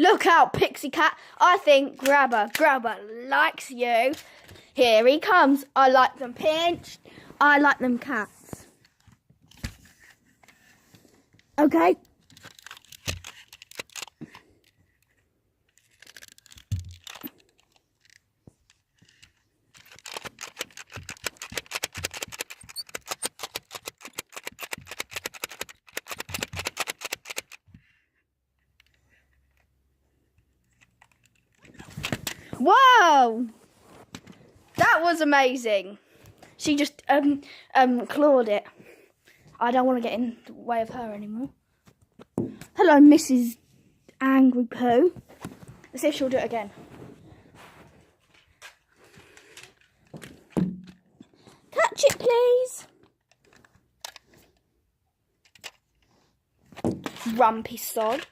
Look out, Pixie Cat. I think Grabber likes you. Here he comes. I like them pinched. I like them cats. Okay. Whoa! That was amazing. She just clawed it. I don't want to get in the way of her anymore. Hello, Mrs. Angry Poo. Let's see if she'll do it again. Catch it, please. Grumpy sod.